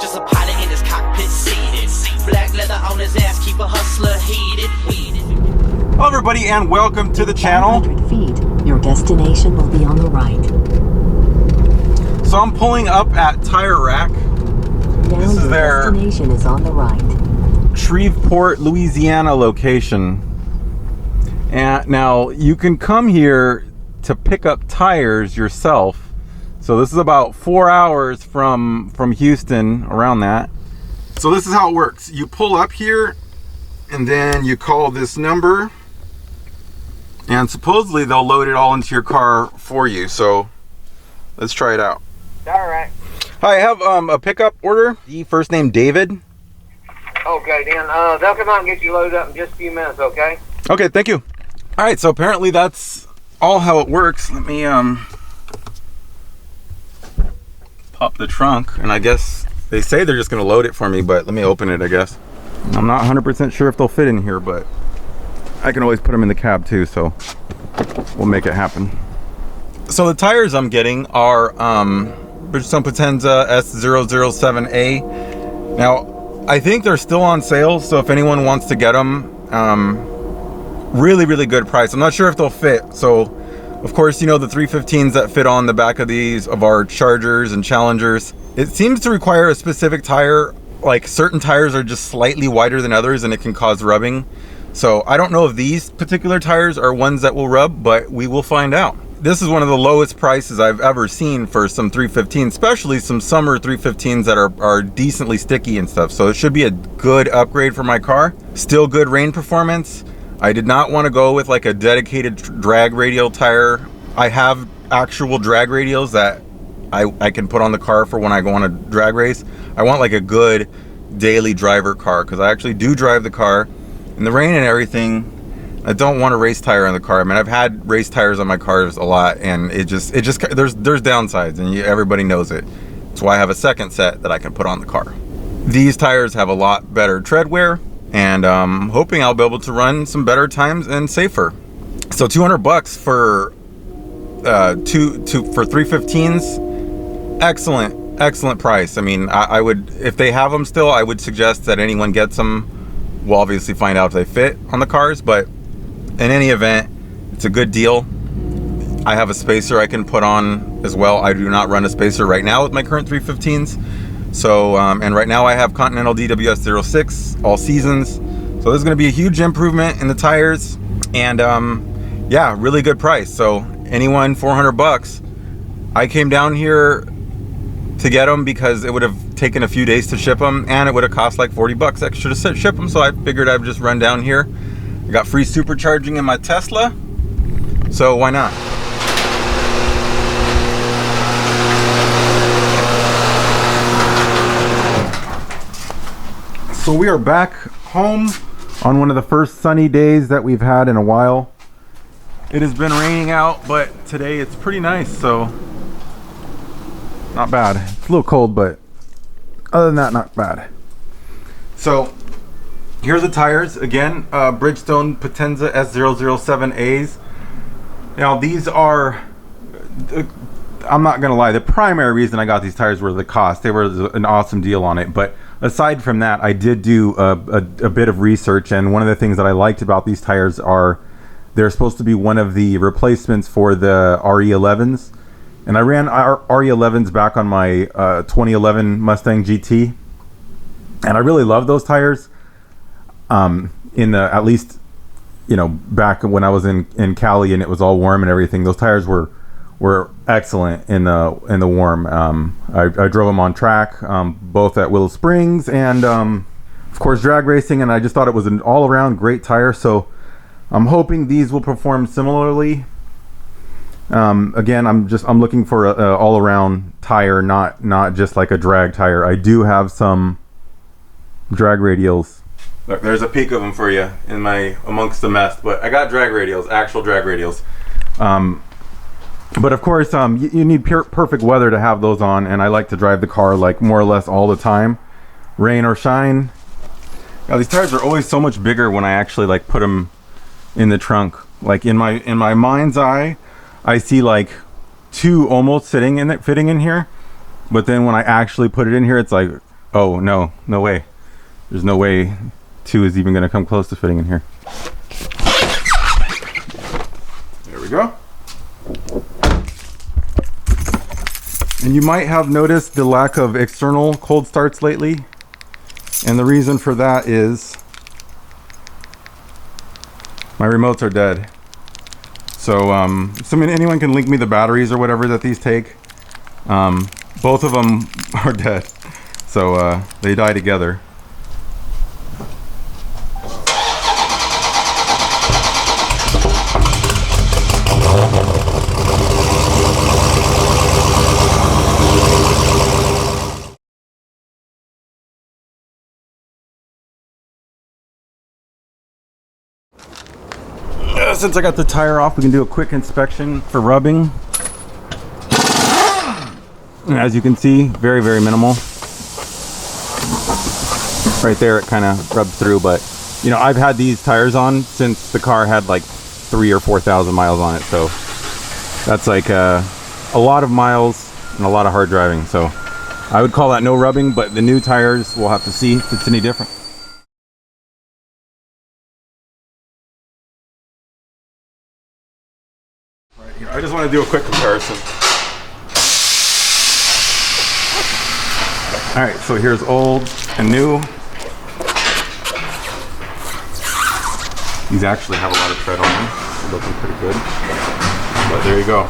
Just a pilot in his cockpit seated. Black leather on his ass, keep a hustler heated. Hello everybody and welcome to the channel. 500 feet, your destination will be on the right. So I'm pulling up at Tire Rack. Now This is their destination is on the right. Shreveport, Louisiana location. And now you can come here to pick up tires yourself. So this is about 4 hours from Houston, around that. So this is how it works. You pull up here and then you call this number and supposedly they'll load it all into your car for you. So let's try it out. All right. Hi, I have a pickup order. The first name David. Okay, then they'll come out and get you loaded up in just a few minutes, okay? Okay, thank you. All right, so apparently that's all how it works. Let me pop the trunk, and I guess they say they're just gonna load it for me, but let me open it, I guess. I'm not 100% sure if they'll fit in here, but I can always put them in the cab too, so we'll make it happen. So the tires I'm getting are Bridgestone Potenza S007A. Now, I think they're still on sale, so if anyone wants to get them, really, really good price. I'm not sure if they'll fit. So, of course, you know the 315s that fit on the back of these, of our Chargers and Challengers. It seems to require a specific tire. Like certain tires are just slightly wider than others and it can cause rubbing. So I don't know if these particular tires are ones that will rub, but we will find out. This is one of the lowest prices I've ever seen for some 315s, especially some summer 315s that are decently sticky and stuff. So it should be a good upgrade for my car. Still good rain performance. I did not want to go with like a dedicated drag radial tire. I have actual drag radials that I can put on the car for when I go on a drag race. I want like a good daily driver car because I actually do drive the car. In the rain and everything, I don't want a race tire on the car. I mean, I've had race tires on my cars a lot, and it just there's downsides, and everybody knows it. That's why I have a second set that I can put on the car. These tires have a lot better tread wear, and I'm hoping I'll be able to run some better times and safer. So $200 for 315s, excellent price. I mean, I would, if they have them still, I would suggest that anyone gets them. We'll obviously find out if they fit on the cars, but in any event, it's a good deal. I have a spacer I can put on as well. I do not run a spacer right now with my current 315s. So, and right now I have Continental DWS 06 all seasons. So there's gonna be a huge improvement in the tires, and yeah, really good price. So anyone, $400. I came down here to get them because it would have taken a few days to ship them, and it would have cost like $40 extra to ship them. So I figured I'd just run down here. I got free supercharging in my Tesla, so why not? So we are back home on one of the first sunny days that we've had in a while. It has been raining out, but today it's pretty nice, so not bad. It's a little cold, but other than that, not bad. So here's the tires again. Bridgestone Potenza S007As. Now these are, I'm not gonna lie, the primary reason I got these tires were the cost. They were an awesome deal on it, but aside from that, I did do a bit of research, and one of the things that I liked about these tires are they're supposed to be one of the replacements for the RE11s. And I ran RE11s back on my 2011 Mustang GT, and I really love those tires. At least, you know, back when I was in Cali and it was all warm and everything, those tires were excellent in the warm. I drove them on track, both at Willow Springs and of course drag racing, and I just thought it was an all-around great tire. So I'm hoping these will perform similarly. Again, I'm looking for a all-around tire, not just like a drag tire. I do have some drag radials. Look, there's a peek of them for you amongst the mess, but I got drag radials, actual drag radials. But of course, you need perfect weather to have those on, and I like to drive the car like more or less all the time, rain or shine. Now these tires are always so much bigger when I actually like put them in the trunk. Like in my mind's eye, I see like two almost fitting in here, but then when I actually put it in here, it's like Oh, no way. There's no way 2 is even going to come close to fitting in here. There we go. And you might have noticed the lack of external cold starts lately. And the reason for that is my remotes are dead. So, anyone can link me the batteries or whatever that these take. Both of them are dead. So, they die together. Since I got the tire off, we can do a quick inspection for rubbing. As you can see, very, very minimal. Right there, it kind of rubbed through, but you know, I've had these tires on since the car had like 3,000 or 4,000 miles on it, so that's like a lot of miles and a lot of hard driving. So I would call that no rubbing, but the new tires, we'll have to see if it's any different. I just want to do a quick comparison. Alright, so here's old and new. These actually have a lot of tread on them. They're looking pretty good. But there you go.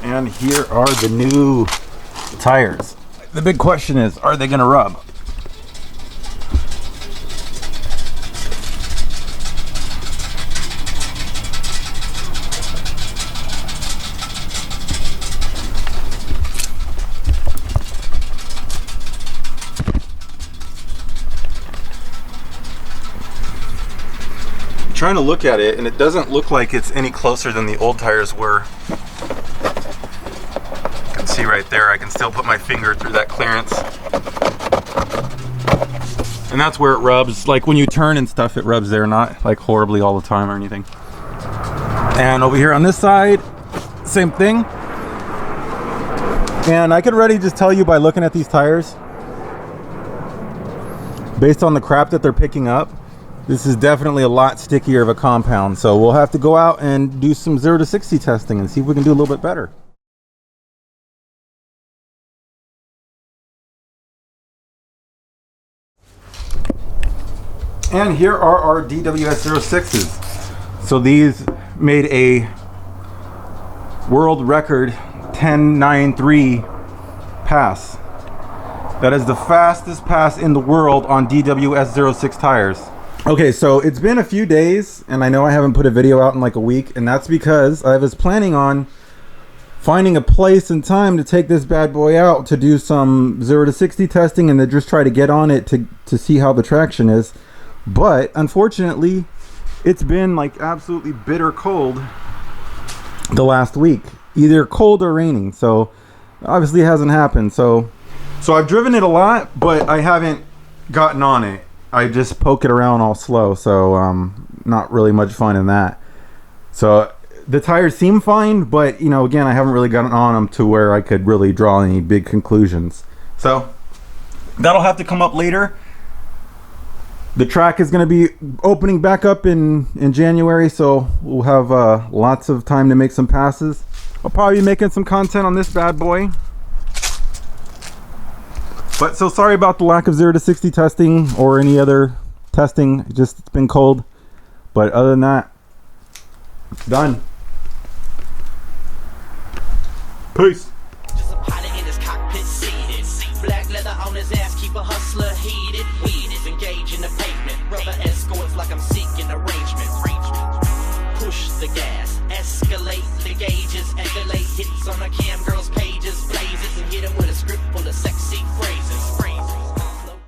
And here are the new tires. The big question is, are they going to rub? I'm trying to look at it, and it doesn't look like it's any closer than the old tires were. See right there, I can still put my finger through that clearance, and that's where it rubs. Like when you turn and stuff, it rubs there, not like horribly all the time or anything. And over here on this side, same thing. And I could already just tell you by looking at these tires, based on the crap that they're picking up, this is definitely a lot stickier of a compound. So we'll have to go out and do some 0 to 60 testing and see if we can do a little bit better. And here are our DWS-06s. So these made a world record 10.93 pass. That is the fastest pass in the world on DWS-06 tires. Okay, so it's been a few days, and I know I haven't put a video out in like a week, and that's because I was planning on finding a place and time to take this bad boy out to do some 0 to 60 testing and then just try to get on it to see how the traction is. But unfortunately, it's been like absolutely bitter cold the last week, either cold or raining. So obviously it hasn't happened. So I've driven it a lot, but I haven't gotten on it. I just poke it around all slow. So not really much fun in that. So the tires seem fine, but you know, again, I haven't really gotten on them to where I could really draw any big conclusions. So that'll have to come up later. The track is going to be opening back up in January, so we'll have lots of time to make some passes. I'll probably be making some content on this bad boy. But so sorry about the lack of 0 to 60 testing or any other testing. Just it's been cold. But other than that, it's done. Peace. Just a pilot in his cockpit seated. Black leather on his ass, keep a hustler heated. Weed is engaged in the pavement. Rubber escorts like I'm seeking arrangement. Push the gas, escalate the gauges, escalate hits on the cam girls.